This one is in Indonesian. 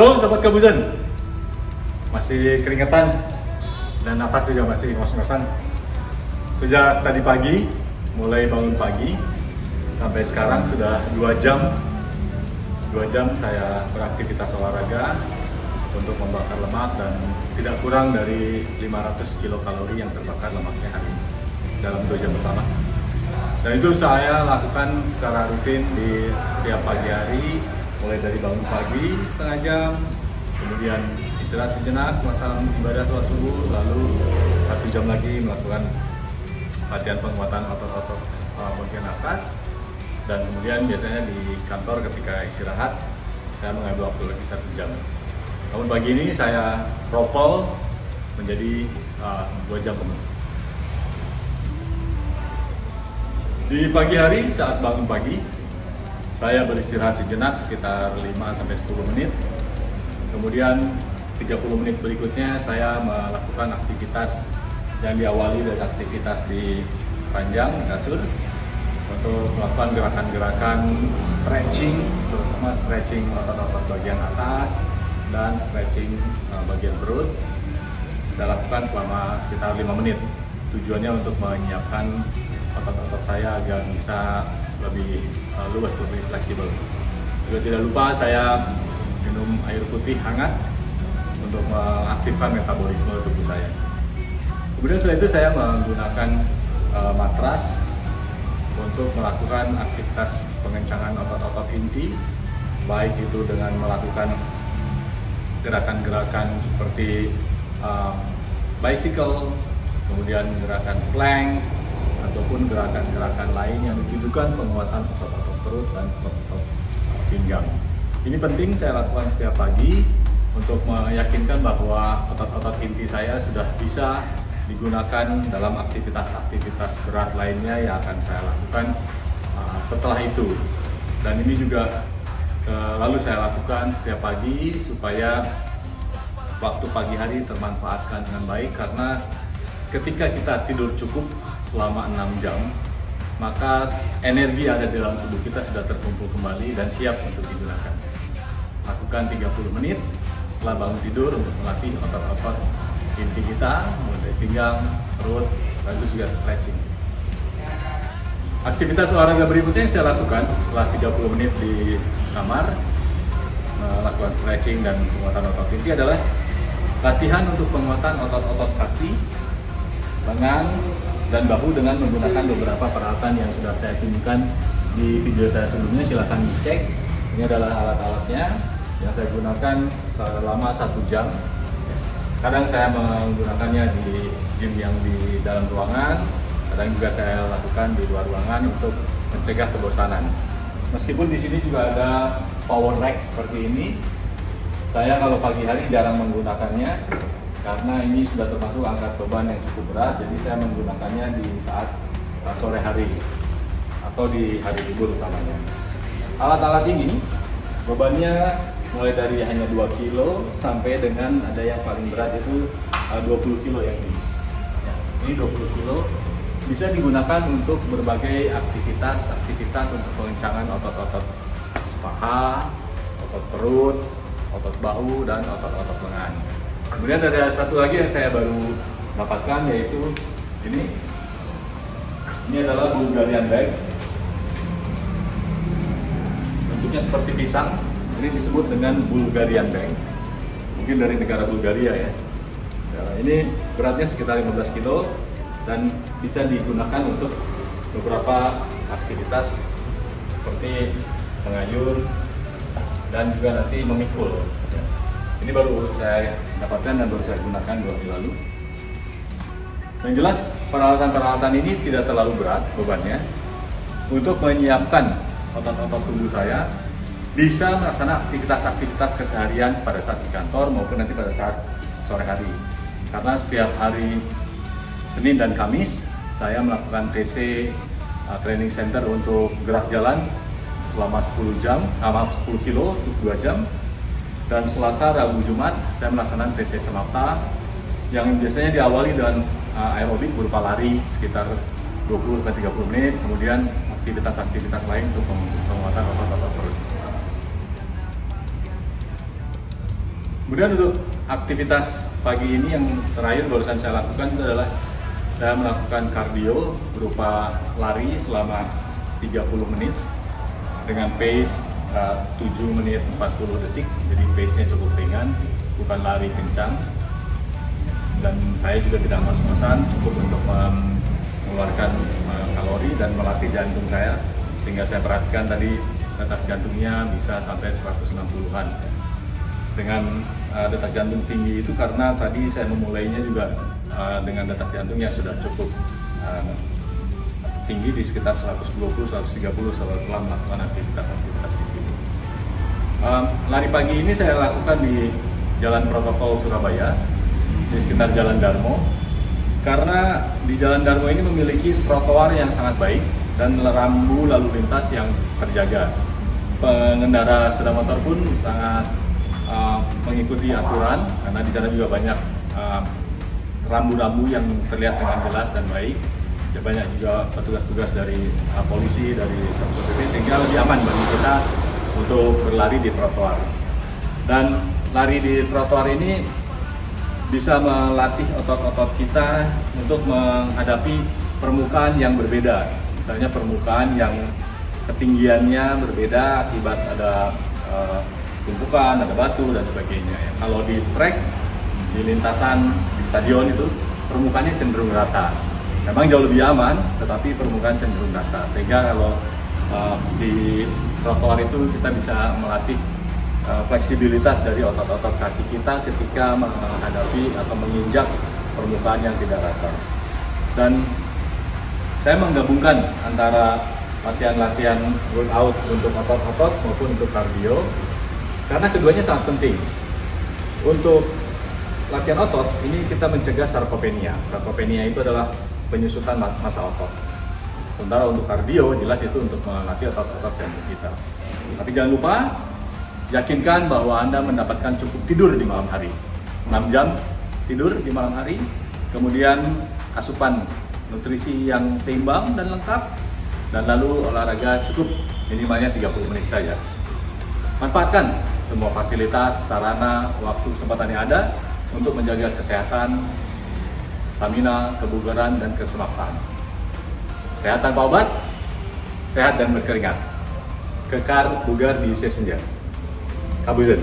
Halo Sobat Kabuzen, masih keringetan dan nafas juga masih ngos-ngosan. Sejak tadi pagi, mulai bangun pagi sampai sekarang sudah 2 jam. 2 jam saya beraktivitas olahraga untuk membakar lemak dan tidak kurang dari 500 kilokalori yang terbakar lemaknya hari ini dalam 2 jam pertama. Dan itu saya lakukan secara rutin di setiap pagi hari, mulai dari bangun pagi setengah jam, kemudian istirahat sejenak, melaksanakan ibadah sholat subuh, lalu 1 jam lagi melakukan latihan penguatan otot-otot bagian atas, dan kemudian biasanya di kantor ketika istirahat saya mengambil waktu lagi 1 jam. Namun pagi ini saya propel menjadi 2 jam penuh. Di pagi hari saat bangun pagi, saya beristirahat sejenak sekitar 5-10 menit. Kemudian 30 menit berikutnya saya melakukan aktivitas yang diawali dari aktivitas di ranjang kasur untuk melakukan gerakan-gerakan stretching, terutama stretching otot-otot bagian atas dan stretching bagian perut. Saya lakukan selama sekitar 5 menit. Tujuannya untuk menyiapkan otot-otot saya agar bisa lebih luas, lebih fleksibel. Juga tidak lupa saya minum air putih hangat untuk mengaktifkan metabolisme tubuh saya. Kemudian setelah itu saya menggunakan matras untuk melakukan aktivitas pengencangan otot-otot inti, baik itu dengan melakukan gerakan-gerakan seperti bicycle, kemudian gerakan plank, ataupun gerakan-gerakan lain yang ditujukan penguatan otot-otot perut dan otot-otot pinggang. Ini penting saya lakukan setiap pagi untuk meyakinkan bahwa otot-otot inti saya sudah bisa digunakan dalam aktivitas-aktivitas berat lainnya yang akan saya lakukan setelah itu. Dan ini juga selalu saya lakukan setiap pagi supaya waktu pagi hari termanfaatkan dengan baik, karena ketika kita tidur cukup selama 6 jam, maka energi yang ada di dalam tubuh kita sudah terkumpul kembali dan siap untuk digunakan. Lakukan 30 menit setelah bangun tidur untuk melatih otot-otot inti kita, mulai pinggang, perut, sekaligus juga stretching. Aktivitas olahraga berikutnya yang saya lakukan setelah 30 menit di kamar, melakukan stretching dan penguatan otot inti adalah latihan untuk penguatan otot-otot kaki, lengan, dan bahu dengan menggunakan beberapa peralatan yang sudah saya tunjukkan di video saya sebelumnya. Silahkan dicek. Ini adalah alat-alatnya yang saya gunakan selama 1 jam. Kadang saya menggunakannya di gym yang di dalam ruangan, kadang juga saya lakukan di luar ruangan untuk mencegah kebosanan. Meskipun di sini juga ada power rack seperti ini, saya kalau pagi hari jarang menggunakannya karena ini sudah termasuk angkat beban yang cukup berat, jadi saya menggunakannya di saat sore hari atau di hari libur utamanya. Alat-alat ini bebannya mulai dari hanya 2 kilo sampai dengan ada yang paling berat itu 20 kilo yang ini. Ya, ini 20 kilo bisa digunakan untuk berbagai aktivitas untuk pengencangan otot-otot paha, otot perut, otot bahu, dan otot-otot lengan. Kemudian ada satu lagi yang saya baru dapatkan, yaitu ini adalah Bulgarian bag. Bentuknya seperti pisang. Ini disebut dengan Bulgarian bag. Mungkin dari negara Bulgaria ya. Nah, ini beratnya sekitar 15 kilo dan bisa digunakan untuk beberapa aktivitas seperti mengayun dan juga nanti memikul. Ini baru saya dapatkan dan baru saya gunakan 2 hari lalu. Yang jelas peralatan-peralatan ini tidak terlalu berat bebannya untuk menyiapkan otot-otot tubuh saya bisa melaksanakan aktivitas-aktivitas keseharian pada saat di kantor maupun nanti pada saat sore hari. Karena setiap hari Senin dan Kamis saya melakukan TC Training Center untuk gerak jalan selama 10 kilo untuk 2 jam. Dan Selasa, Rabu, Jumat saya melaksanakan TC Samapta yang biasanya diawali dengan aerobik berupa lari sekitar 20-30 menit, kemudian aktivitas-aktivitas lain untuk penguatan otot-otot perut. Kemudian untuk aktivitas pagi ini yang terakhir barusan saya lakukan itu adalah saya melakukan kardio berupa lari selama 30 menit dengan pace 7 menit 40 detik, jadi pace-nya cukup ringan, bukan lari kencang. Dan saya juga tidak ngos-ngosan, cukup untuk mengeluarkan kalori dan melatih jantung saya, sehingga saya perhatikan tadi detak jantungnya bisa sampai 160-an. Dengan detak jantung tinggi itu karena tadi saya memulainya juga dengan detak jantung yang sudah cukup tinggi di sekitar 120-130 setelah melakukan aktivitas di sini. Lari pagi ini saya lakukan di Jalan Protokol Surabaya, di sekitar Jalan Darmo, karena di Jalan Darmo ini memiliki trotoar yang sangat baik dan rambu lalu lintas yang terjaga. Pengendara sepeda motor pun sangat mengikuti aturan karena di sana juga banyak rambu-rambu yang terlihat dengan jelas dan baik. Ya, banyak juga petugas-petugas dari polisi, dari Satpol PP, sehingga lebih aman bagi kita untuk berlari di trotoar. Dan lari di trotoar ini bisa melatih otot-otot kita untuk menghadapi permukaan yang berbeda. Misalnya permukaan yang ketinggiannya berbeda akibat ada tumpukan, ada batu dan sebagainya. Kalau di trek, di lintasan, di stadion itu permukaannya cenderung rata. Memang jauh lebih aman, tetapi permukaan cenderung rata. Sehingga kalau di trotoar itu kita bisa melatih fleksibilitas dari otot-otot kaki kita ketika menghadapi atau menginjak permukaan yang tidak rata. Dan saya menggabungkan antara latihan-latihan workout untuk otot-otot maupun untuk kardio, karena keduanya sangat penting. Untuk latihan otot, ini kita mencegah sarkopenia. Sarkopenia itu adalah penyusutan massa otot. Sementara untuk kardio, jelas itu untuk melatih otot-otot jantung kita. Tapi jangan lupa, yakinkan bahwa Anda mendapatkan cukup tidur di malam hari. 6 jam tidur di malam hari, kemudian asupan nutrisi yang seimbang dan lengkap, dan lalu olahraga cukup minimalnya 30 menit saja. Manfaatkan semua fasilitas, sarana, waktu, kesempatan yang ada untuk menjaga kesehatan, stamina, kebugaran, dan kesemakatan. Sehat tanpa obat, sehat dan berkeringat. Kekar bugar di usia senja. Kabuzen.